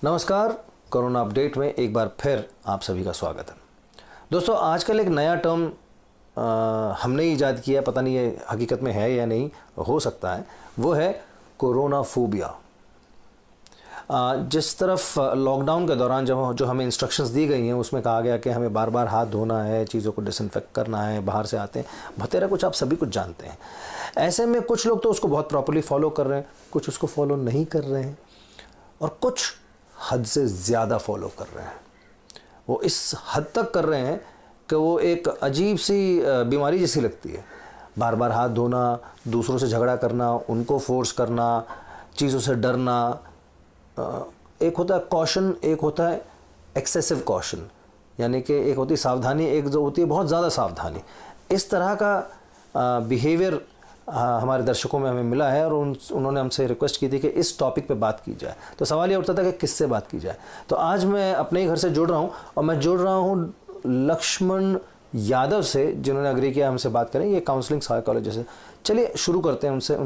नमस्कार, corona update में एक बार फिर आप सभी का स्वागत है। दोस्तों, आजकल एक नया टर्म हमने ईजाद किया, पता नहीं ये हकीकत में है या नहीं, हो सकता है, वो है कोरोना फोबिया। जिस तरफ लॉकडाउन के दौरान जो हमें इंस्ट्रक्शंस दी गई हैं उसमें कहा गया कि हमें बार बार हाथ धोना है, चीज़ों को डिसइंफेक्ट करना है, बाहर से आते हैं भतेरा कुछ आप सभी कुछ जानते हैं। ऐसे में कुछ लोग तो उसको बहुत प्रॉपर्ली फॉलो कर रहे हैं, कुछ उसको फॉलो नहीं कर रहे हैं और कुछ हद से ज़्यादा फॉलो कर रहे हैं। वो इस हद तक कर रहे हैं कि वो एक अजीब सी बीमारी जैसी लगती है। बार बार हाथ धोना, दूसरों से झगड़ा करना, उनको फोर्स करना, चीज़ों से डरना। एक होता है कॉशन, एक होता है एक्सेसिव कॉशन, यानी कि एक होती है सावधानी, एक जो होती है बहुत ज़्यादा सावधानी। इस तरह का बिहेवियर हमारे दर्शकों में हमें मिला है और उन्होंने हमसे रिक्वेस्ट की थी कि इस टॉपिक पे बात की जाए। तो सवाल ये उठता था कि किससे बात की जाए। तो आज मैं अपने ही घर से जुड़ रहा हूँ और मैं जुड़ रहा हूँ लक्ष्मण यादव से, जिन्होंने अग्री किया हमसे बात करें। ये काउंसलिंग साइकोलॉजिस्ट है। चलिए शुरू करते हैं उनसे।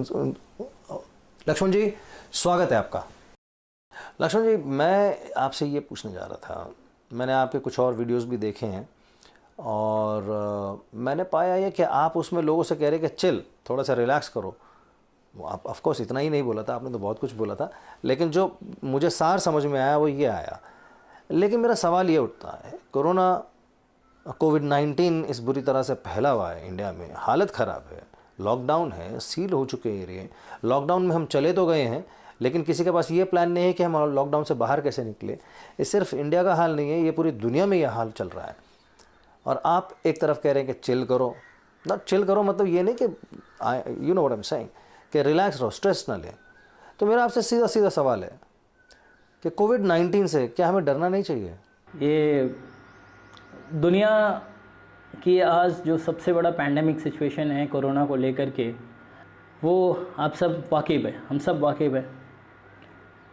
लक्ष्मण जी, स्वागत है आपका। लक्ष्मण जी, मैं आपसे ये पूछने जा रहा था, मैंने आपके कुछ और वीडियोस भी देखे हैं और मैंने पाया है कि आप उसमें लोगों से कह रहे कि चिल, थोड़ा सा रिलैक्स करो। आप ऑफ कोर्स इतना ही नहीं बोला था, आपने तो बहुत कुछ बोला था, लेकिन जो मुझे सार समझ में आया वो ये आया। लेकिन मेरा सवाल ये उठता है, कोविड-19 इस बुरी तरह से फैला हुआ है इंडिया में, हालत ख़राब है, लॉकडाउन है, सील हो चुके एरिए। लॉकडाउन में हम चले तो गए हैं, लेकिन किसी के पास ये प्लान नहीं है कि हम लॉकडाउन से बाहर कैसे निकले। ये सिर्फ इंडिया का हाल नहीं है, ये पूरी दुनिया में यह हाल चल रहा है। और आप एक तरफ कह रहे हैं कि चिल करो। ना चिल करो मतलब ये नहीं कि you know what I am saying कि रिलैक्स रहो, स्ट्रेस ना लें। तो मेरा आपसे सीधा सीधा सवाल है कि कोविड-19 से क्या हमें डरना नहीं चाहिए? ये दुनिया की आज जो सबसे बड़ा पैंडेमिक सिचुएशन है कोरोना को लेकर के, वो आप सब वाकिफ़ है, हम सब वाकिफ़ है।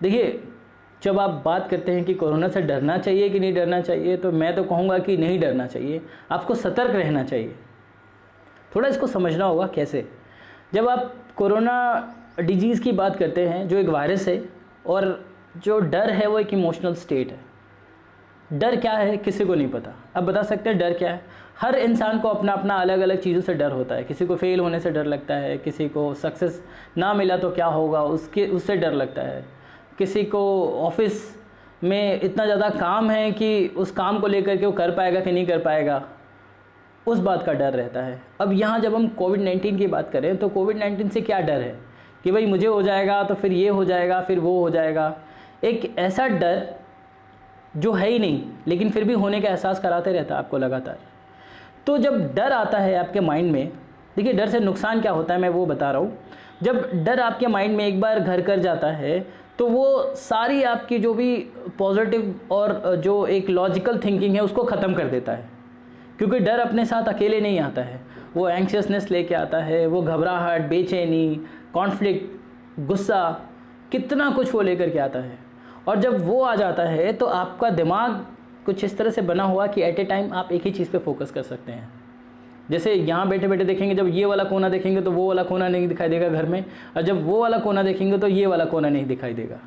देखिए, जब आप बात करते हैं कि कोरोना से डरना चाहिए कि नहीं डरना चाहिए, तो मैं तो कहूँगा कि नहीं डरना चाहिए, आपको सतर्क रहना चाहिए। थोड़ा इसको समझना होगा कैसे। जब आप कोरोना डिजीज़ की बात करते हैं, जो एक वायरस है, और जो डर है वो एक इमोशनल स्टेट है। डर क्या है किसी को नहीं पता। अब बता सकते हैं डर क्या है? हर इंसान को अपना अपना अलग अलग चीज़ों से डर होता है। किसी को फेल होने से डर लगता है, किसी को सक्सेस ना मिला तो क्या होगा उससे डर लगता है, किसी को ऑफिस में इतना ज़्यादा काम है कि उस काम को लेकर के वो कर पाएगा कि नहीं कर पाएगा, उस बात का डर रहता है। अब यहाँ जब हम कोविड-19 की बात करें तो कोविड-19 से क्या डर है कि भाई मुझे हो जाएगा तो फिर ये हो जाएगा, फिर वो हो जाएगा। एक ऐसा डर जो है ही नहीं, लेकिन फिर भी होने का एहसास कराते रहता है आपको लगातार। तो जब डर आता है आपके माइंड में, देखिए डर से नुकसान क्या होता है मैं वो बता रहा हूँ। जब डर आपके माइंड में एक बार घर कर जाता है तो वो सारी आपकी जो भी पॉजिटिव और जो एक लॉजिकल थिंकिंग है उसको ख़त्म कर देता है। क्योंकि डर अपने साथ अकेले नहीं आता है, वो एंक्शियसनेस लेके आता है, वो घबराहट, बेचैनी, कॉन्फ्लिक्ट, गुस्सा, कितना कुछ वो लेकर के आता है। और जब वो आ जाता है तो आपका दिमाग कुछ इस तरह से बना हुआ कि एट ए टाइम आप एक ही चीज़ पे फोकस कर सकते हैं। जैसे यहाँ बैठे बैठे देखेंगे, जब ये वाला कोना देखेंगे तो वो वाला कोना नहीं दिखाई देगा घर में, और जब वो वाला कोना देखेंगे तो ये वाला कोना नहीं दिखाई देगा।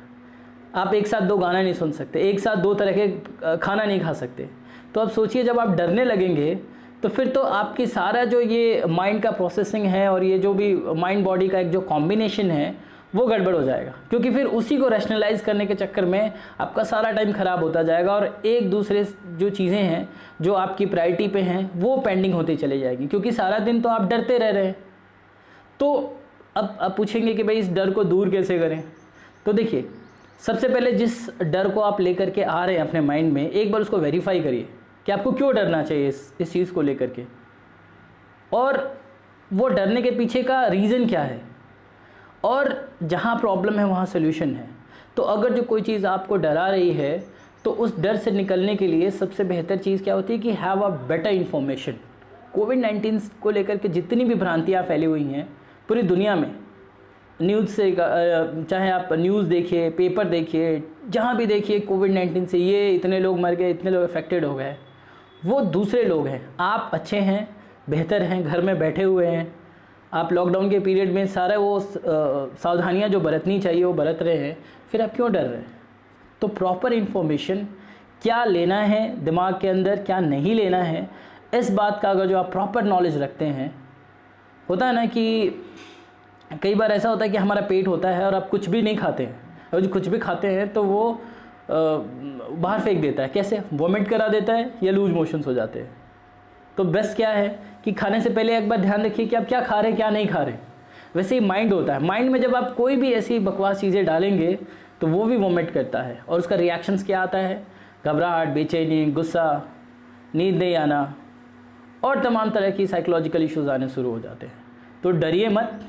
आप एक साथ दो गाना नहीं सुन सकते, एक साथ दो तरह के खाना नहीं खा सकते। तो अब सोचिए, जब आप डरने लगेंगे तो फिर तो आपकी सारा जो ये माइंड का प्रोसेसिंग है और ये जो भी माइंड बॉडी का एक जो कॉम्बिनेशन है वो गड़बड़ हो जाएगा। क्योंकि फिर उसी को रैशनलाइज करने के चक्कर में आपका सारा टाइम ख़राब होता जाएगा और एक दूसरे जो चीज़ें हैं जो आपकी प्रायोरिटी पे हैं वो पेंडिंग होती चली जाएगी, क्योंकि सारा दिन तो आप डरते रह रहे हैं। तो अब आप पूछेंगे कि भाई इस डर को दूर कैसे करें। तो देखिए, सबसे पहले जिस डर को आप लेकर के आ रहे हैं अपने माइंड में, एक बार उसको वेरीफाई करिए कि आपको क्यों डरना चाहिए इस चीज़ को लेकर के, और वो डरने के पीछे का रीज़न क्या है, और जहाँ प्रॉब्लम है वहाँ सोल्यूशन है। तो अगर जो कोई चीज़ आपको डरा रही है तो उस डर से निकलने के लिए सबसे बेहतर चीज़ क्या होती है कि हैव अ बेटर इन्फॉर्मेशन। कोविड-19 को लेकर के जितनी भी भ्रांतियाँ फैली हुई हैं पूरी दुनिया में, न्यूज़ से, चाहे आप न्यूज़ देखिए, पेपर देखिए, जहाँ भी देखिए कोविड-19 से ये इतने लोग मर गए, इतने लोग अफेक्टेड हो गए, वो दूसरे लोग हैं। आप अच्छे हैं, बेहतर हैं, घर में बैठे हुए हैं, आप लॉकडाउन के पीरियड में सारा वो सावधानियां जो बरतनी चाहिए वो बरत रहे हैं, फिर आप क्यों डर रहे हैं? तो प्रॉपर इन्फॉर्मेशन क्या लेना है दिमाग के अंदर, क्या नहीं लेना है, इस बात का अगर जो आप प्रॉपर नॉलेज रखते हैं, होता है ना कि कई बार ऐसा होता है कि हमारा पेट होता है और आप कुछ भी नहीं खाते हैं, और जो कुछ भी खाते हैं तो वो बाहर फेंक देता है, कैसे, वोमिट करा देता है या लूज मोशंस हो जाते हैं। तो बेस्ट क्या है कि खाने से पहले एक बार ध्यान रखिए कि आप क्या खा रहे हैं, क्या नहीं खा रहे। वैसे ही माइंड होता है, माइंड में जब आप कोई भी ऐसी बकवास चीज़ें डालेंगे तो वो भी वोमिट करता है, और उसका रिएक्शंस क्या आता है, घबराहट, बेचैनी, गुस्सा, नींद नहीं आना और तमाम तरह की साइकोलॉजिकल इश्यूज आने शुरू हो जाते हैं। तो डरिए मत,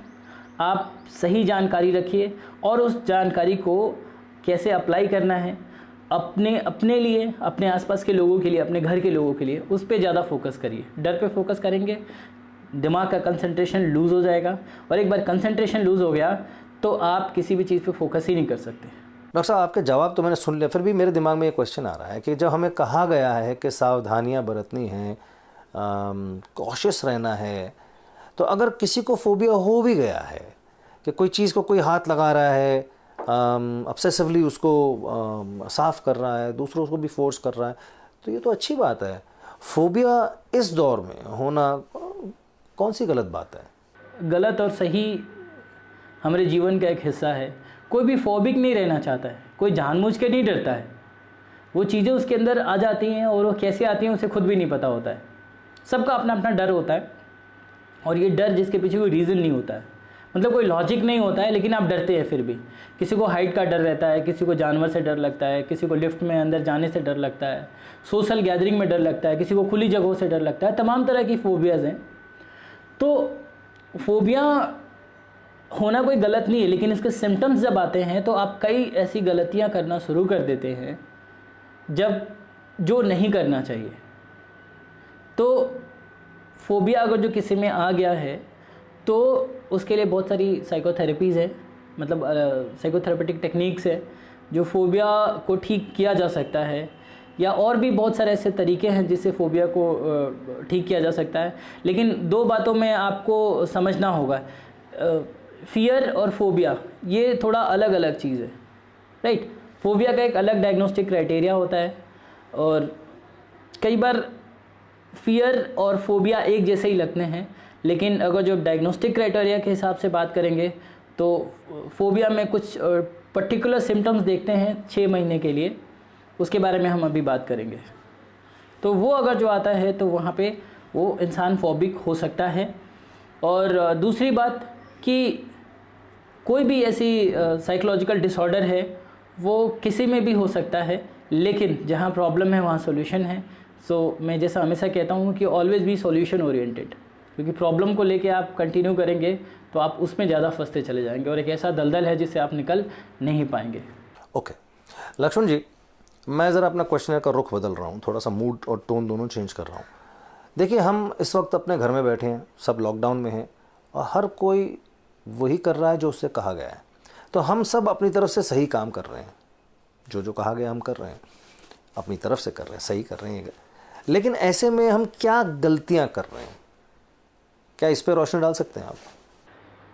आप सही जानकारी रखिए और उस जानकारी को कैसे अप्लाई करना है अपने लिए, अपने आसपास के लोगों के लिए, अपने घर के लोगों के लिए, उस पर ज़्यादा फोकस करिए। डर पे फोकस करेंगे, दिमाग का कंसंट्रेशन लूज़ हो जाएगा, और एक बार कंसंट्रेशन लूज़ हो गया तो आप किसी भी चीज़ पे फोकस ही नहीं कर सकते। डॉक्टर साहब, आपके जवाब तो मैंने सुन लिया, फिर भी मेरे दिमाग में ये क्वेश्चन आ रहा है कि जब हमें कहा गया है कि सावधानियां बरतनी हैं, कॉशियस रहना है, तो अगर किसी को फोबिया हो भी गया है कि कोई चीज़ को कोई हाथ लगा रहा है, ऑब्सेसिवली उसको साफ़ कर रहा है, दूसरों को भी फोर्स कर रहा है, तो ये तो अच्छी बात है। फोबिया इस दौर में होना कौन सी गलत बात है? गलत और सही हमारे जीवन का एक हिस्सा है। कोई भी फोबिक नहीं रहना चाहता है, कोई जानबूझ के नहीं डरता है। वो चीज़ें उसके अंदर आ जाती हैं और वो कैसे आती हैं उसे खुद भी नहीं पता होता है। सबका अपना अपना डर होता है, और ये डर जिसके पीछे कोई रीज़न नहीं होता है, मतलब कोई लॉजिक नहीं होता है, लेकिन आप डरते हैं फिर भी। किसी को हाइट का डर रहता है, किसी को जानवर से डर लगता है, किसी को लिफ्ट में अंदर जाने से डर लगता है, सोशल गैदरिंग में डर लगता है, किसी को खुली जगहों से डर लगता है। तमाम तरह की फोबियाज़ हैं। तो फोबिया होना कोई गलत नहीं है, लेकिन इसके सिम्टम्स जब आते हैं तो आप कई ऐसी गलतियां करना शुरू कर देते हैं जब जो नहीं करना चाहिए। तो फोबिया अगर जो किसी में आ गया है तो उसके लिए बहुत सारी साइकोथेरेपीज़ है, मतलब साइकोथेरेपेटिक टेक्निक्स है जो फोबिया को ठीक किया जा सकता है, या और भी बहुत सारे ऐसे तरीके हैं जिससे फ़ोबिया को ठीक किया जा सकता है। लेकिन दो बातों में आपको समझना होगा, फ़ियर और फोबिया ये थोड़ा अलग अलग चीज़ है, राइट। फोबिया का एक अलग डायग्नोस्टिक क्राइटेरिया होता है, और कई बार फ़ियर और फोबिया एक जैसे ही लगते हैं, लेकिन अगर जो डायग्नोस्टिक क्राइटेरिया के हिसाब से बात करेंगे तो फोबिया में कुछ पर्टिकुलर सिम्टम्स देखते हैं 6 महीने के लिए, उसके बारे में हम अभी बात करेंगे। तो वो अगर जो आता है तो वहाँ पे वो इंसान फोबिक हो सकता है। और दूसरी बात कि कोई भी ऐसी साइकोलॉजिकल डिसऑर्डर है वो किसी में भी हो सकता है, लेकिन जहाँ प्रॉब्लम है वहाँ सॉल्यूशन है। सो मैं जैसा हमेशा कहता हूँ कि ऑलवेज़ बी सॉल्यूशन ओरिएंटेड, क्योंकि प्रॉब्लम को लेके आप कंटिन्यू करेंगे तो आप उसमें ज़्यादा फंसते चले जाएंगे, और एक ऐसा दलदल है जिससे आप निकल नहीं पाएंगे। ओके लक्ष्मण जी, मैं ज़रा अपना क्वेश्चन का रुख बदल रहा हूँ, थोड़ा सा मूड और टोन दोनों चेंज कर रहा हूँ। देखिए, हम इस वक्त अपने घर में बैठे हैं, सब लॉकडाउन में हैं, और हर कोई वही कर रहा है जो उससे कहा गया है। तो हम सब अपनी तरफ से सही काम कर रहे हैं, जो जो कहा गया हम कर रहे हैं, अपनी तरफ से कर रहे हैं, सही कर रहे हैं। लेकिन ऐसे में हम क्या गलतियाँ कर रहे हैं, क्या इस पर रोशनी डाल सकते हैं आप?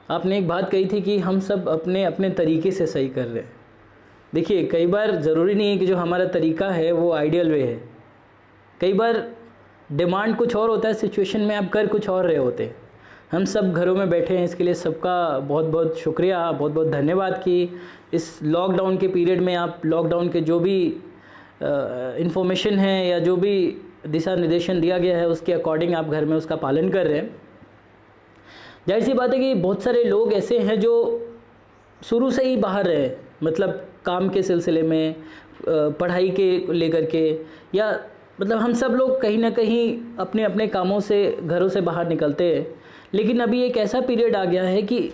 आपने एक बात कही थी कि हम सब अपने अपने तरीके से सही कर रहे हैं। देखिए, कई बार ज़रूरी नहीं है कि जो हमारा तरीका है वो आइडियल वे है। कई बार डिमांड कुछ और होता है, सिचुएशन में आप कर कुछ और रहे होते हैं। हम सब घरों में बैठे हैं, इसके लिए सबका बहुत बहुत शुक्रिया, बहुत बहुत धन्यवाद कि इस लॉकडाउन के पीरियड में आप लॉकडाउन के जो भी इंफॉर्मेशन है या जो भी दिशा निर्देशन दिया गया है उसके अकॉर्डिंग आप घर में उसका पालन कर रहे हैं। जाहिर सी बात है कि बहुत सारे लोग ऐसे हैं जो शुरू से ही बाहर रहे, मतलब काम के सिलसिले में, पढ़ाई के लेकर के, या मतलब हम सब लोग कहीं ना कहीं अपने अपने कामों से घरों से बाहर निकलते हैं। लेकिन अभी एक ऐसा पीरियड आ गया है कि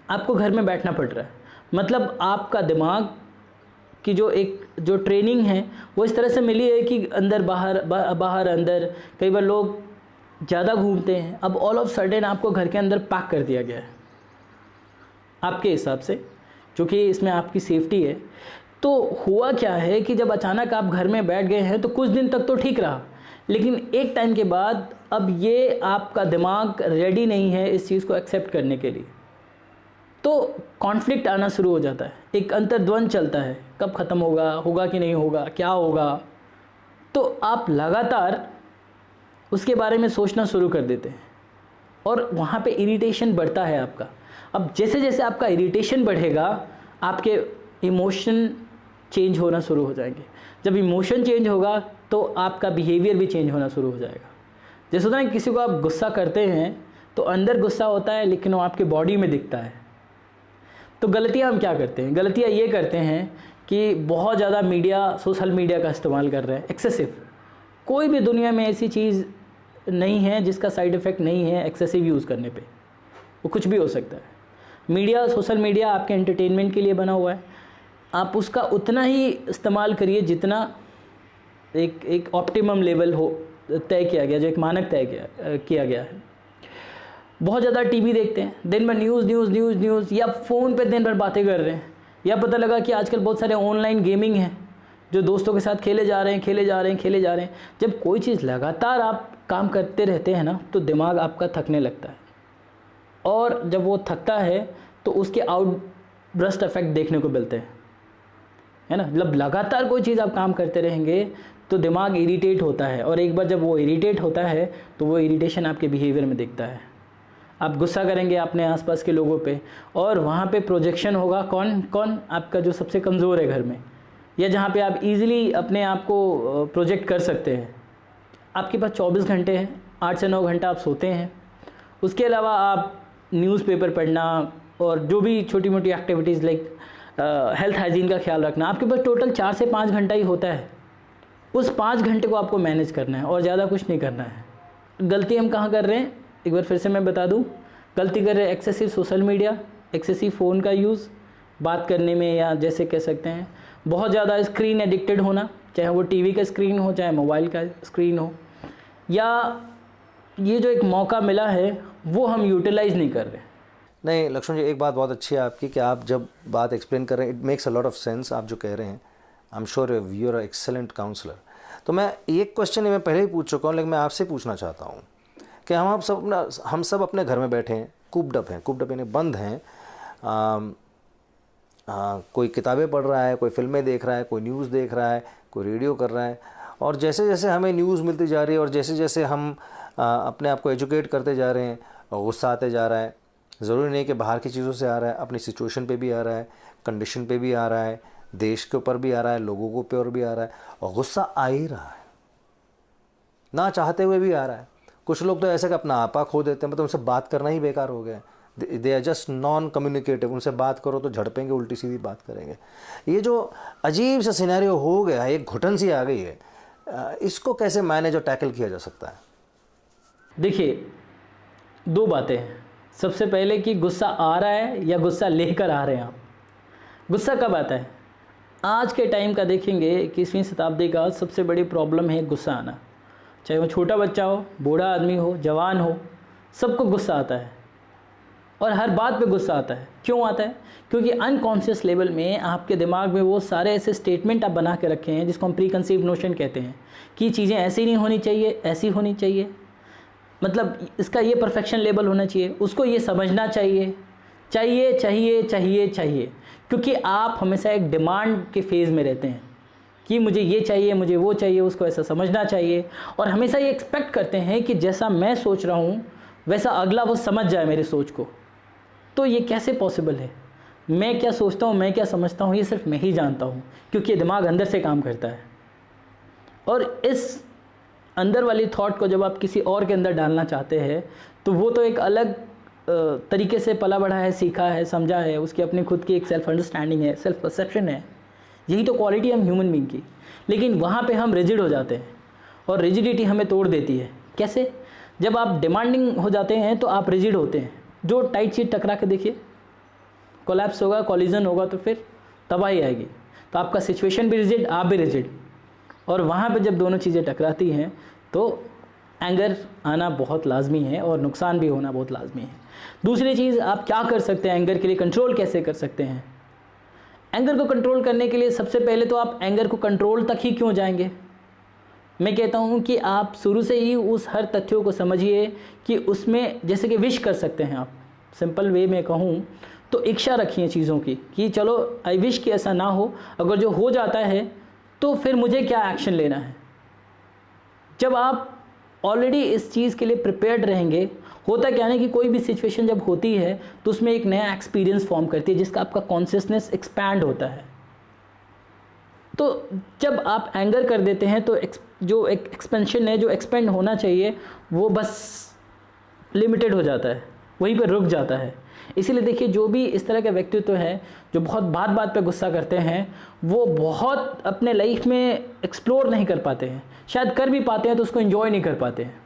आपको घर में बैठना पड़ रहा है, मतलब आपका दिमाग की जो ट्रेनिंग है वो इस तरह से मिली है कि अंदर बाहर बाहर अंदर। कई बार लोग ज़्यादा घूमते हैं, अब ऑल ऑफ सडन आपको घर के अंदर पैक कर दिया गया है आपके हिसाब से, क्योंकि इसमें आपकी सेफ्टी है। तो हुआ क्या है कि जब अचानक आप घर में बैठ गए हैं तो कुछ दिन तक तो ठीक रहा, लेकिन एक टाइम के बाद अब ये आपका दिमाग रेडी नहीं है इस चीज़ को एक्सेप्ट करने के लिए। तो कॉन्फ्लिक्ट आना शुरू हो जाता है, एक अंतर्द्वंद चलता है, कब ख़त्म होगा, होगा कि नहीं होगा, क्या होगा। तो आप लगातार उसके बारे में सोचना शुरू कर देते हैं और वहाँ पे इरिटेशन बढ़ता है आपका। अब जैसे जैसे आपका इरिटेशन बढ़ेगा, आपके इमोशन चेंज होना शुरू हो जाएंगे। जब इमोशन चेंज होगा तो आपका बिहेवियर भी चेंज होना शुरू हो जाएगा। जैसे होता है किसी को आप गुस्सा करते हैं तो अंदर गुस्सा होता है लेकिन वो आपके बॉडी में दिखता है। तो गलतियाँ हम क्या करते हैं, गलतियाँ ये करते हैं कि बहुत ज़्यादा मीडिया, सोशल मीडिया का इस्तेमाल कर रहे हैं, एक्सेसिव। कोई भी दुनिया में ऐसी चीज़ नहीं है जिसका साइड इफ़ेक्ट नहीं है एक्सेसिव यूज़ करने पे, वो कुछ भी हो सकता है। मीडिया, सोशल मीडिया आपके एंटरटेनमेंट के लिए बना हुआ है, आप उसका उतना ही इस्तेमाल करिए जितना एक ऑप्टिमम लेवल हो तय किया गया, जो एक मानक तय किया गया है। बहुत ज़्यादा टीवी देखते हैं, दिन भर न्यूज़ न्यूज़ न्यूज़ न्यूज़, या फ़ोन पे दिन भर बातें कर रहे हैं, या पता लगा कि आजकल बहुत सारे ऑनलाइन गेमिंग हैं जो दोस्तों के साथ खेले जा रहे हैं। जब कोई चीज़ लगातार आप काम करते रहते हैं ना, तो दिमाग आपका थकने लगता है, और जब वो थकता है तो उसके आउटबर्स्ट इफेक्ट देखने को मिलते हैं, है ना। मतलब लगातार कोई चीज़ आप काम करते रहेंगे तो दिमाग इरिटेट होता है, और एक बार जब वो इरिटेट होता है तो वो इरिटेशन आपके बिहेवियर में दिखता है। आप गुस्सा करेंगे अपने आसपास के लोगों पे, और वहाँ पे प्रोजेक्शन होगा कौन आपका जो सबसे कमज़ोर है घर में, या जहाँ पे आप इजीली अपने आप को प्रोजेक्ट कर सकते हैं। आपके पास 24 घंटे हैं, 8 से 9 घंटा आप सोते हैं, उसके अलावा आप न्यूज़पेपर पढ़ना और जो भी छोटी मोटी एक्टिविटीज़ लाइक हेल्थ हाइजीन का ख्याल रखना, आपके पास टोटल 4 से 5 घंटा ही होता है। उस 5 घंटे को आपको मैनेज करना है और ज़्यादा कुछ नहीं करना है। गलती हम कहाँ कर रहे हैं, एक बार फिर से मैं बता दूं, गलती कर रहे हैं excessive social media, excessive phone का यूज़ बात करने में, या जैसे कह सकते हैं बहुत ज़्यादा स्क्रीन एडिक्टेड होना, चाहे वो टीवी का स्क्रीन हो, चाहे मोबाइल का स्क्रीन हो, या ये जो एक मौका मिला है वो हम यूटिलाइज़ नहीं कर रहे। नहीं लक्ष्मण जी, एक बात बहुत अच्छी है आपकी कि आप जब बात एक्सप्लेन कर रहे हैं, it makes a lot of sense आप जो कह रहे हैं। I am sure you are excellent counsellor. तो मैं एक क्वेश्चन मैं पहले ही पूछ चुका हूँ, लेकिन मैं आपसे पूछना चाहता हूँ कि हम सब अपने घर में बैठे हैं, कूप्ड अप यानी बंद हैं। कोई किताबें पढ़ रहा है, कोई फिल्में देख रहा है, कोई न्यूज़ देख रहा है, कोई रेडियो कर रहा है, और जैसे जैसे हमें न्यूज़ मिलती जा रही है और जैसे जैसे हम अपने आप को एजुकेट करते जा रहे हैं, गुस्सा आते जा रहा है। ज़रूरी नहीं कि बाहर की चीज़ों से आ रहा है, अपनी सिचुएशन पे भी आ रहा है, कंडीशन पे भी आ रहा है, देश के ऊपर भी आ रहा है, लोगों के ऊपर भी आ रहा है, और गुस्सा आ ही रहा है, ना चाहते हुए भी आ रहा है। कुछ लोग तो ऐसे कि अपना आपा खो देते हैं, मतलब उनसे बात करना ही बेकार हो गया है। They are just non communicative, उनसे बात करो तो झड़पेंगे, उल्टी सीधी बात करेंगे। ये जो अजीब सा सिनेरियो हो गया है, एक घुटन सी आ गई है, इसको कैसे मैनेज और टैकल किया जा सकता है? देखिए, 2 बातें हैं। सबसे पहले कि गुस्सा आ रहा है या गुस्सा लेकर आ रहे हैं आप। गुस्सा कब आता है? आज के टाइम का देखेंगे, 21वीं शताब्दी का सबसे बड़ी प्रॉब्लम है गुस्सा आना। चाहे वो छोटा बच्चा हो, बूढ़ा आदमी हो, जवान हो, सबको गुस्सा आता है, और हर बात पे गुस्सा आता है। क्यों आता है? क्योंकि अनकॉन्शियस लेवल में आपके दिमाग में वो सारे ऐसे स्टेटमेंट आप बना के रखे हैं जिसको हम प्री कंसीव नोशन कहते हैं, कि चीज़ें ऐसी नहीं होनी चाहिए, ऐसी होनी चाहिए, मतलब इसका ये परफेक्शन लेवल होना चाहिए, उसको ये समझना चाहिए, चाहिए चाहिए चाहिए चाहिए। क्योंकि आप हमेशा एक डिमांड के फेज़ में रहते हैं कि मुझे ये चाहिए, मुझे वो चाहिए, उसको ऐसा समझना चाहिए, और हमेशा ये एक्सपेक्ट करते हैं कि जैसा मैं सोच रहा हूँ वैसा अगला वो समझ जाए मेरी सोच को। तो ये कैसे पॉसिबल है? मैं क्या सोचता हूँ, मैं क्या समझता हूँ, ये सिर्फ मैं ही जानता हूँ, क्योंकि ये दिमाग अंदर से काम करता है। और इस अंदर वाली थॉट को जब आप किसी और के अंदर डालना चाहते हैं तो वो तो एक अलग तरीके से पला बढ़ा है, सीखा है, समझा है, उसकी अपनी खुद की एक सेल्फ अंडरस्टैंडिंग है, सेल्फ परसेप्शन है। यही तो क्वालिटी हम ह्यूमन बीइंग की। लेकिन वहाँ पे हम रिजिड हो जाते हैं, और रिजिडिटी हमें तोड़ देती है। कैसे? जब आप डिमांडिंग हो जाते हैं तो आप रिजिड होते हैं। जो टाइट शीट टकरा के देखिए, कोलैप्स होगा, कॉलिजन होगा, तो फिर तबाही आएगी। तो आपका सिचुएशन भी रिजिड, आप भी रिजिड, और वहाँ पे जब दोनों चीज़ें टकराती हैं तो एंगर आना बहुत लाजमी है, और नुकसान भी होना बहुत लाजमी है। दूसरी चीज़, आप क्या कर सकते हैं एंगर के लिए, कंट्रोल कैसे कर सकते हैं? एंगर को कंट्रोल करने के लिए सबसे पहले तो आप एंगर को कंट्रोल तक ही क्यों जाएंगे? मैं कहता हूँ कि आप शुरू से ही उस हर तथ्यों को समझिए कि उसमें, जैसे कि विश कर सकते हैं आप, सिंपल वे में कहूँ तो इच्छा रखिए चीज़ों की कि चलो आई विश कि ऐसा ना हो, अगर जो हो जाता है तो फिर मुझे क्या एक्शन लेना है। जब आप ऑलरेडी इस चीज़ के लिए प्रिपेयर्ड रहेंगे, होता क्या है कि कोई भी सिचुएशन जब होती है तो उसमें एक नया एक्सपीरियंस फॉर्म करती है जिसका आपका कॉन्शियसनेस एक्सपैंड होता है। तो जब आप एंगर कर देते हैं तो जो एक एक्सपेंशन है, जो एक्सपेंड होना चाहिए, वो बस लिमिटेड हो जाता है, वहीं पर रुक जाता है। इसीलिए देखिए, जो भी इस तरह के व्यक्तित्व है जो बहुत बात बात पे गुस्सा करते हैं, वो बहुत अपने लाइफ में एक्सप्लोर नहीं कर पाते हैं, शायद कर भी पाते हैं तो उसको एंजॉय नहीं कर पाते हैं।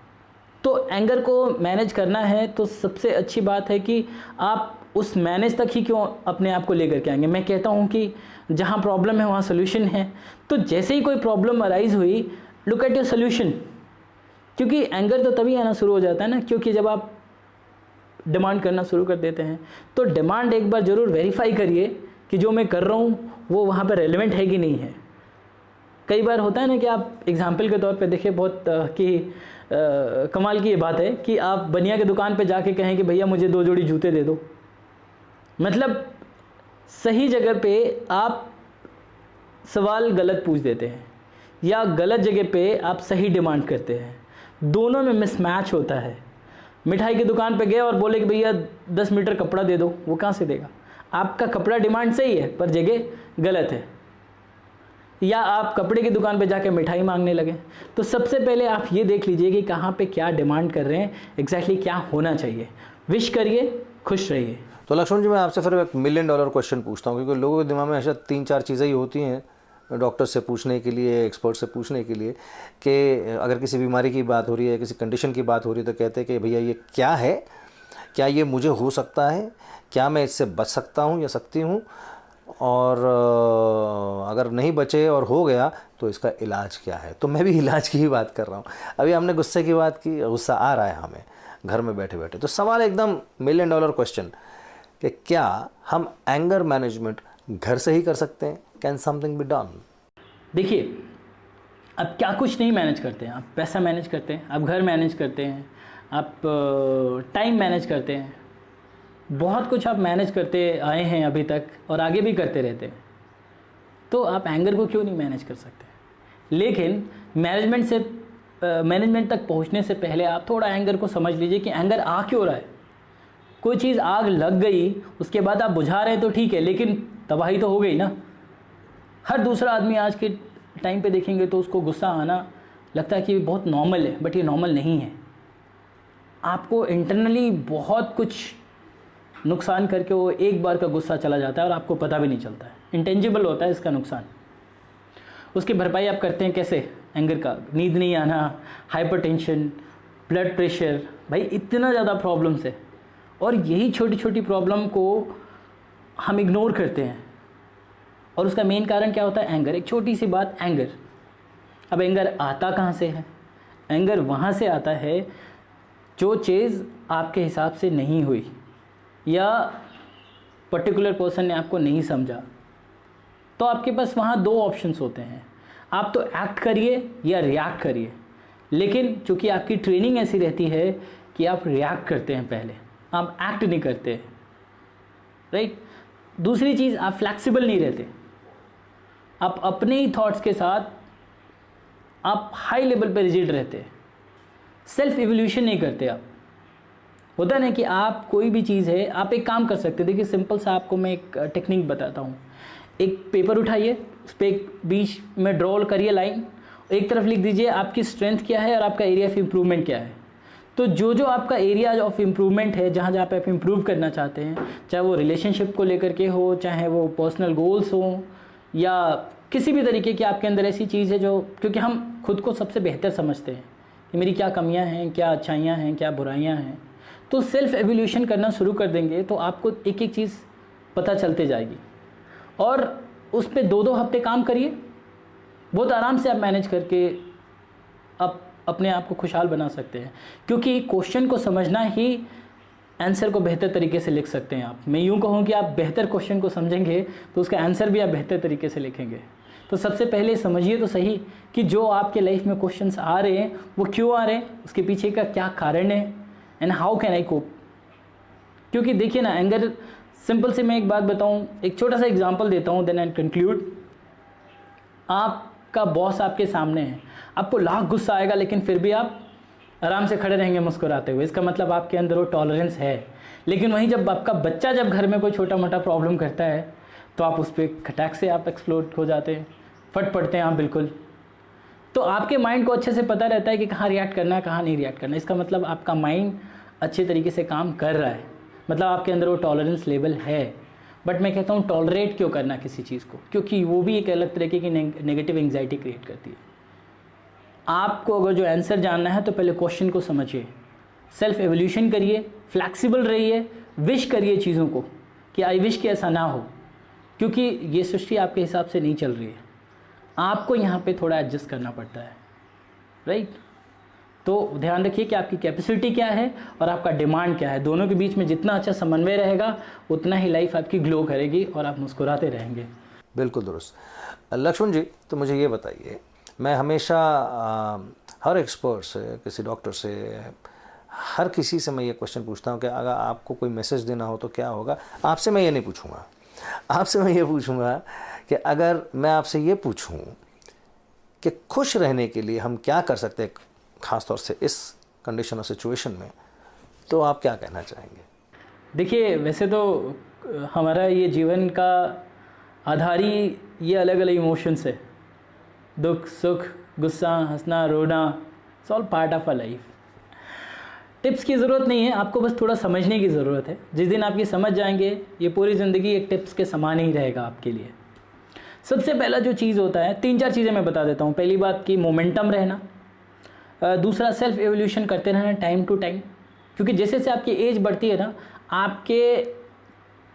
तो एंगर को मैनेज करना है तो सबसे अच्छी बात है कि आप उस मैनेज तक ही क्यों अपने आप को लेकर के आएंगे। मैं कहता हूँ कि जहाँ प्रॉब्लम है वहाँ सोल्यूशन है। तो जैसे ही कोई प्रॉब्लम अराइज हुई, लुक एट योर सोल्यूशन। क्योंकि एंगर तो तभी आना शुरू हो जाता है ना, क्योंकि जब आप डिमांड करना शुरू कर देते हैं तो डिमांड एक बार ज़रूर वेरीफाई करिए कि जो मैं कर रहा हूँ वो वहाँ पर रेलेवेंट है कि नहीं है। कई बार होता है ना कि आप एग्जाम्पल के तौर पे देखिए, बहुत कमाल की ये बात है कि आप बनिया की दुकान पे जाके कहें कि भैया मुझे 2 जोड़ी जूते दे दो। मतलब सही जगह पे आप सवाल गलत पूछ देते हैं या गलत जगह पे आप सही डिमांड करते हैं, दोनों में मिसमैच होता है। मिठाई की दुकान पे गए और बोले कि भैया 10 मीटर कपड़ा दे दो, वो कहाँ से देगा? आपका कपड़ा डिमांड सही है पर जगह गलत है। या आप कपड़े की दुकान पे जाके मिठाई मांगने लगे। तो सबसे पहले आप ये देख लीजिए कि कहाँ पे क्या डिमांड कर रहे हैं, एग्जैक्टली क्या होना चाहिए। विश करिए, खुश रहिए। तो लक्ष्मण जी, मैं आपसे फिर एक $1 मिलियन क्वेश्चन पूछता हूँ, क्योंकि लोगों के दिमाग में ऐसा 3-4 चीज़ें ही होती हैं डॉक्टर से पूछने के लिए, एक्सपर्ट से पूछने के लिए, कि अगर किसी बीमारी की बात हो रही है, किसी कंडीशन की बात हो रही है, तो कहते हैं कि भैया ये क्या है, क्या ये मुझे हो सकता है, क्या मैं इससे बच सकता हूँ या सकती हूँ, और अगर नहीं बचे और हो गया तो इसका इलाज क्या है। तो मैं भी इलाज की ही बात कर रहा हूँ। अभी हमने गुस्से की बात की, गुस्सा आ रहा है हमें घर में बैठे बैठे, तो सवाल एकदम $1 मिलियन क्वेश्चन कि क्या हम एंगर मैनेजमेंट घर से ही कर सकते हैं? Can something be done? देखिए, आप क्या कुछ नहीं मैनेज करते हैं। आप पैसा मैनेज करते हैं, आप घर मैनेज करते हैं, आप टाइम मैनेज करते हैं, बहुत कुछ आप मैनेज करते आए हैं अभी तक और आगे भी करते रहते हैं। तो आप एंगर को क्यों नहीं मैनेज कर सकते? लेकिन मैनेजमेंट तक पहुंचने से पहले आप थोड़ा एंगर को समझ लीजिए कि एंगर आ क्यों रहा है। कोई चीज़ आग लग गई, उसके बाद आप बुझा रहे हैं तो ठीक है, लेकिन तबाही तो हो गई ना। हर दूसरा आदमी आज के टाइम पे देखेंगे तो उसको गुस्सा आना लगता है कि बहुत नॉर्मल है, बट ये नॉर्मल नहीं है। आपको इंटरनली बहुत कुछ नुकसान करके वो एक बार का गुस्सा चला जाता है और आपको पता भी नहीं चलता है। इंटेंजिबल होता है इसका नुकसान। उसकी भरपाई आप करते हैं कैसे? एंगर का नींद नहीं आना, हाइपरटेंशन, ब्लड प्रेशर, भाई इतना ज़्यादा प्रॉब्लम्स है। और यही छोटी छोटी प्रॉब्लम को हम इग्नोर करते हैं और उसका मेन कारण क्या होता है? एंगर। एक छोटी सी बात, एंगर। अब एंगर आता कहाँ से है? एंगर वहाँ से आता है जो चीज़ आपके हिसाब से नहीं हुई या पर्टिकुलर पर्सन ने आपको नहीं समझा। तो आपके पास वहाँ 2 ऑप्शंस होते हैं, आप तो एक्ट करिए या रिएक्ट करिए। लेकिन चूँकि आपकी ट्रेनिंग ऐसी रहती है कि आप रिएक्ट करते हैं पहले, आप एक्ट नहीं करते, राइट। दूसरी चीज़, आप फ्लैक्सिबल नहीं रहते। आप अपने ही थॉट्स के साथ आप हाई लेवल पे रिजिड रहते हैं, सेल्फ इवोल्यूशन नहीं करते आप। होता है ना कि आप कोई भी चीज़ है, आप एक काम कर सकते हैं। देखिए सिंपल सा आपको मैं एक टेक्निक बताता हूँ। एक पेपर उठाइए, उस पर एक बीच में ड्रॉ करिए लाइन, एक तरफ लिख दीजिए आपकी स्ट्रेंथ क्या है और आपका एरिया ऑफ इम्प्रूवमेंट क्या है। तो जो आपका एरिया ऑफ इम्प्रूवमेंट है, जहाँ जहाँ पे आप इम्प्रूव करना चाहते हैं, चाहे वो रिलेशनशिप को लेकर के हो, चाहे वो पर्सनल गोल्स हो, या किसी भी तरीके की आपके अंदर ऐसी चीज़ है जो, क्योंकि हम खुद को सबसे बेहतर समझते हैं कि मेरी क्या कमियां हैं, क्या अच्छाइयां हैं, क्या बुराइयां हैं। तो सेल्फ एवोल्यूशन करना शुरू कर देंगे तो आपको एक एक चीज़ पता चलते जाएगी और उस पर 2-2 हफ्ते काम करिए, बहुत आराम से आप मैनेज करके आप अपने आप को खुशहाल बना सकते हैं। क्योंकि क्वेश्चन को समझना ही आंसर को बेहतर तरीके से लिख सकते हैं आप। मैं यूँ कहूँ कि आप बेहतर क्वेश्चन को समझेंगे तो उसका आंसर भी आप बेहतर तरीके से लिखेंगे। तो सबसे पहले समझिए तो सही कि जो आपके लाइफ में क्वेश्चंस आ रहे हैं वो क्यों आ रहे हैं, उसके पीछे का क्या कारण है, एंड हाउ कैन आई कोप। क्योंकि देखिए ना, एंगर सिंपल से मैं एक बात बताऊँ, एक छोटा सा एग्जाम्पल देता हूँ, देन आई कंक्लूड। आपका बॉस आपके सामने है, आपको लाख गुस्सा आएगा, लेकिन फिर भी आप आराम से खड़े रहेंगे मुस्कुराते हुए, इसका मतलब आपके अंदर वो टॉलरेंस है। लेकिन वहीं जब आपका बच्चा जब घर में कोई छोटा मोटा प्रॉब्लम करता है तो आप उस पर खटाक से आप एक्सप्लोड हो जाते हैं, फट पड़ते हैं आप बिल्कुल। तो आपके माइंड को अच्छे से पता रहता है कि कहाँ रिएक्ट करना है, कहाँ नहीं रिएक्ट करना है। इसका मतलब आपका माइंड अच्छे तरीके से काम कर रहा है, मतलब आपके अंदर वो टॉलरेंस लेवल है। बट मैं कहता हूँ टॉलरेट क्यों करना किसी चीज़ को, क्योंकि वो भी एक अलग तरीके की नेगेटिव एंग्जाइटी क्रिएट करती है। आपको अगर जो आंसर जानना है तो पहले क्वेश्चन को समझिए, सेल्फ एवोल्यूशन करिए, फ्लैक्सिबल रहिए, विश करिए चीज़ों को कि आई विश कि ऐसा ना हो, क्योंकि ये सृष्टि आपके हिसाब से नहीं चल रही है, आपको यहाँ पे थोड़ा एडजस्ट करना पड़ता है, राइट। तो ध्यान रखिए कि आपकी कैपेसिटी क्या है और आपका डिमांड क्या है, दोनों के बीच में जितना अच्छा समन्वय रहेगा उतना ही लाइफ आपकी ग्लो करेगी और आप मुस्कुराते रहेंगे। बिल्कुल दुरुस्त। लक्ष्मण जी, तो मुझे ये बताइए, मैं हमेशा हर एक्सपर्ट से, किसी डॉक्टर से, हर किसी से मैं ये क्वेश्चन पूछता हूँ कि अगर आपको कोई मैसेज देना हो तो क्या होगा। आपसे मैं ये नहीं पूछूंगा, आपसे मैं ये पूछूंगा कि अगर मैं आपसे ये पूछूं कि खुश रहने के लिए हम क्या कर सकते हैं, ख़ास तौर से इस कंडीशन और सिचुएशन में, तो आप क्या कहना चाहेंगे? देखिए, वैसे तो हमारा ये जीवन का आधार ही ये अलग अलग इमोशंस है, दुख, सुख, गुस्सा, हंसना, रोना, it's all part of a life. Tips की ज़रूरत नहीं है, आपको बस थोड़ा समझने की ज़रूरत है। जिस दिन आप ये समझ जाएंगे, ये पूरी ज़िंदगी एक टिप्स के समान ही रहेगा आपके लिए। सबसे पहला जो चीज़ होता है, 3-4 चीज़ें मैं बता देता हूँ। पहली बात कि मोमेंटम रहना, दूसरा सेल्फ एवोल्यूशन करते रहना टाइम टू टाइम, क्योंकि जैसे जैसे आपकी एज बढ़ती है ना, आपके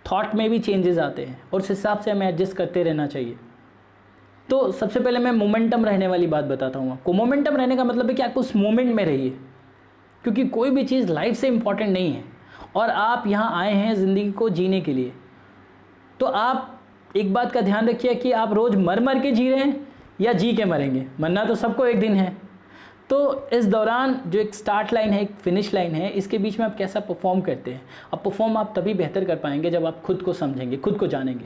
थॉट में भी चेंजेस आते हैं और उस हिसाब से हमें एडजस्ट करते रहना चाहिए। तो सबसे पहले मैं मोमेंटम रहने वाली बात बताता हूँ आपको। मोमेंटम रहने का मतलब है कि आप उस मोमेंट में रहिए, क्योंकि कोई भी चीज़ लाइफ से इम्पॉर्टेंट नहीं है और आप यहाँ आए हैं ज़िंदगी को जीने के लिए। तो आप एक बात का ध्यान रखिए कि आप रोज़ मर मर के जी रहे हैं या जी के मरेंगे। मरना तो सबको एक दिन है। तो इस दौरान जो एक स्टार्ट लाइन है, एक फिनिश लाइन है, इसके बीच में आप कैसा परफॉर्म करते हैं। अब परफॉर्म आप तभी बेहतर कर पाएंगे जब आप खुद को समझेंगे, खुद को जानेंगे।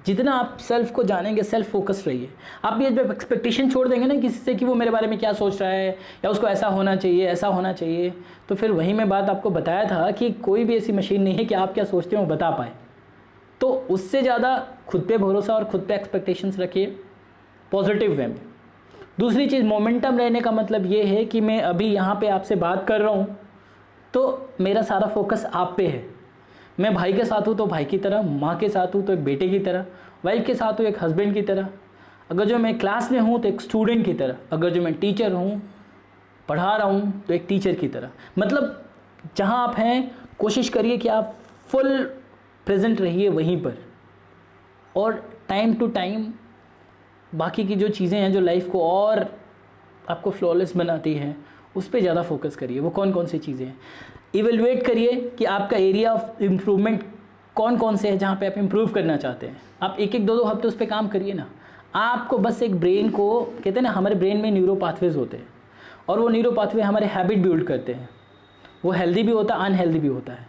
जितना आप सेल्फ को जानेंगे, सेल्फ फोकस रहिए। आप ये जब एक्सपेक्टेशन छोड़ देंगे ना किसी से कि वो मेरे बारे में क्या सोच रहा है या उसको ऐसा होना चाहिए, ऐसा होना चाहिए, तो फिर वही मैं बात आपको बताया था कि कोई भी ऐसी मशीन नहीं है कि आप क्या सोचते हो बता पाए। तो उससे ज़्यादा खुद पे भरोसा और खुद पे एक्सपेक्टेशंस रखिए पॉजिटिव वे में। दूसरी चीज़, मोमेंटम रहने का मतलब ये है कि मैं अभी यहाँ पे आपसे बात कर रहा हूँ तो मेरा सारा फोकस आप पे है। मैं भाई के साथ हूँ तो भाई की तरह, माँ के साथ हूँ तो एक बेटे की तरह, वाइफ के साथ हूँ एक हस्बैंड की तरह, अगर जो मैं क्लास में हूँ तो एक स्टूडेंट की तरह, अगर जो मैं टीचर हूँ, पढ़ा रहा हूँ तो एक टीचर की तरह। मतलब जहाँ आप हैं कोशिश करिए कि आप फुल प्रेजेंट रहिए वहीं पर, और टाइम टू टाइम बाकी की जो चीज़ें हैं जो लाइफ को और आपको फ्लॉलेस बनाती हैं उस पर ज़्यादा फोकस करिए। वो कौन कौन सी चीज़ें हैं, इवेलुएट करिए कि आपका एरिया ऑफ इम्प्रूवमेंट कौन कौन से है जहाँ पे आप इम्प्रूव करना चाहते हैं। आप एक एक 2-2 हफ्ते उस पर काम करिए ना। आपको बस एक ब्रेन को, कहते हैं ना हमारे ब्रेन में न्यूरो पाथवेज होते हैं और वो न्यूरो पाथवे हमारे हैबिट बिल्ड करते हैं। वो हेल्दी भी होता है, अनहेल्दी भी होता है।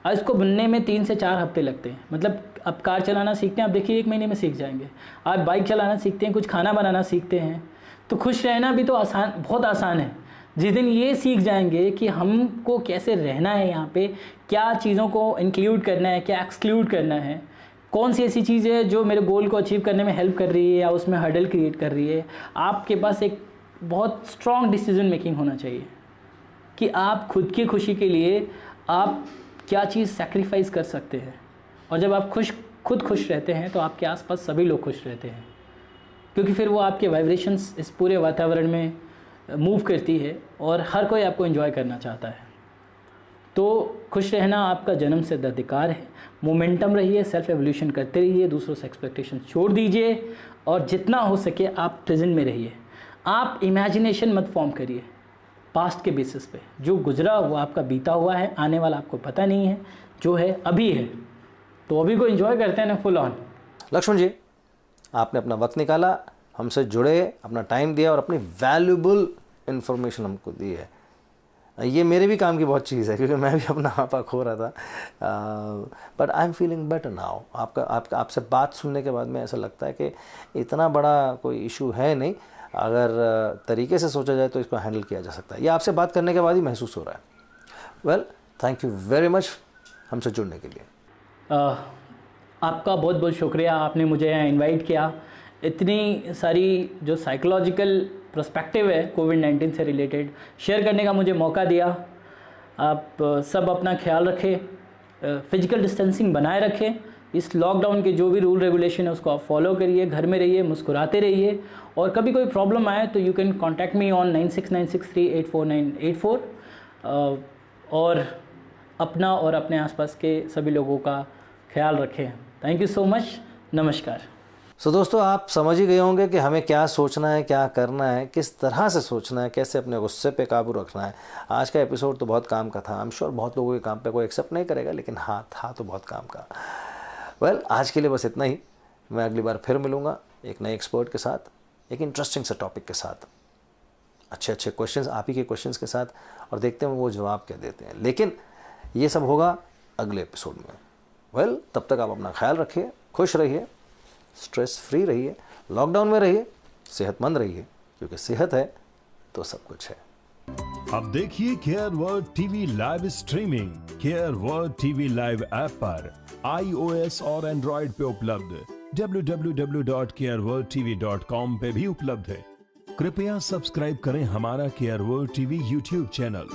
और इसको बनने में 3 से 4 हफ्ते लगते हैं। मतलब आप कार चलाना सीखते हैं, आप देखिए 1 महीने में सीख जाएंगे। आप बाइक चलाना सीखते हैं, कुछ खाना बनाना सीखते हैं, तो खुश रहना भी तो आसान, बहुत आसान है। जिस दिन ये सीख जाएंगे कि हमको कैसे रहना है यहाँ पे, क्या चीज़ों को इंक्लूड करना है, क्या एक्सक्लूड करना है, कौन सी ऐसी चीज़ है जो मेरे गोल को अचीव करने में हेल्प कर रही है या उसमें हर्डल क्रिएट कर रही है, आपके पास एक बहुत स्ट्रॉन्ग डिसीजन मेकिंग होना चाहिए कि आप खुद की खुशी के लिए आप क्या चीज़ सेक्रीफाइस कर सकते हैं। और जब आप खुद खुश रहते हैं तो आपके आसपास सभी लोग खुश रहते हैं, क्योंकि फिर वो आपके वाइब्रेशंस इस पूरे वातावरण में मूव करती है और हर कोई आपको एंजॉय करना चाहता है। तो खुश रहना आपका जन्म सिद्ध अधिकार है। मोमेंटम रहिए, सेल्फ एवोल्यूशन करते रहिए, दूसरों से एक्सपेक्टेशन छोड़ दीजिए और जितना हो सके आप प्रेजेंट में रहिए। आप इमेजिनेशन मत फॉर्म करिए पास्ट के बेसिस पे। जो गुजरा वो आपका बीता हुआ है, आने वाला आपको पता नहीं है, जो है अभी है, तो अभी को एंजॉय करते हैं ना फुल ऑन। लक्ष्मण जी, आपने अपना वक्त निकाला, हमसे जुड़े, अपना टाइम दिया और अपनी वैल्यूबल इन्फॉर्मेशन हमको दी है। ये मेरे भी काम की बहुत चीज़ है, क्योंकि मैं भी अपना आपा खो रहा था। But I am feeling better now. आपसे बात सुनने के बाद में ऐसा लगता है कि इतना बड़ा कोई इशू है नहीं, अगर तरीके से सोचा जाए तो इसको हैंडल किया जा सकता है। ये आपसे बात करने के बाद ही महसूस हो रहा है। Well, thank you very much हमसे जुड़ने के लिए। आपका बहुत बहुत शुक्रिया, आपने मुझे यहाँ इनवाइट किया। इतनी सारी जो साइकोलॉजिकल पर्सपेक्टिव है कोविड-19 से रिलेटेड शेयर करने का मुझे मौका दिया। आप सब अपना ख्याल रखें, फिजिकल डिस्टेंसिंग बनाए रखें। इस लॉकडाउन के जो भी रूल रेगुलेशन है उसको आप फॉलो करिए, घर में रहिए, मुस्कुराते रहिए, और कभी कोई प्रॉब्लम आए तो you can contact me on 9696384984। और अपना और अपने आसपास के सभी लोगों का ख्याल रखें। Thank you so much. नमस्कार। सो दोस्तों, आप समझ ही गए होंगे कि हमें क्या सोचना है, क्या करना है, किस तरह से सोचना है, कैसे अपने गुस्से पे काबू रखना है। आज का एपिसोड तो बहुत काम का था। आई एम श्योर बहुत लोगों के काम पे कोई एक्सेप्ट नहीं करेगा, लेकिन हाँ, था तो बहुत काम का। वेल, आज के लिए बस इतना ही। मैं अगली बार फिर मिलूँगा एक नए एक्सपर्ट के साथ, एक इंटरेस्टिंग से टॉपिक के साथ, अच्छे अच्छे क्वेश्चंस, आप ही के क्वेश्चंस के साथ, और देखते हैं वो जवाब क्या देते हैं। लेकिन ये सब होगा अगले एपिसोड में। वेल, तब तक आप अपना ख्याल रखिए, खुश रहिए, स्ट्रेस फ्री रहिए, लॉकडाउन में रहिए, सेहतमंद रहिए, क्योंकि सेहत है तो सब कुछ है। अब देखिए care world TV live streaming care world TV live app पर iOS और एंड्रॉइड पे उपलब्ध, www.careworldtv.com पे भी उपलब्ध है। कृपया सब्सक्राइब करें हमारा care world TV YouTube channel.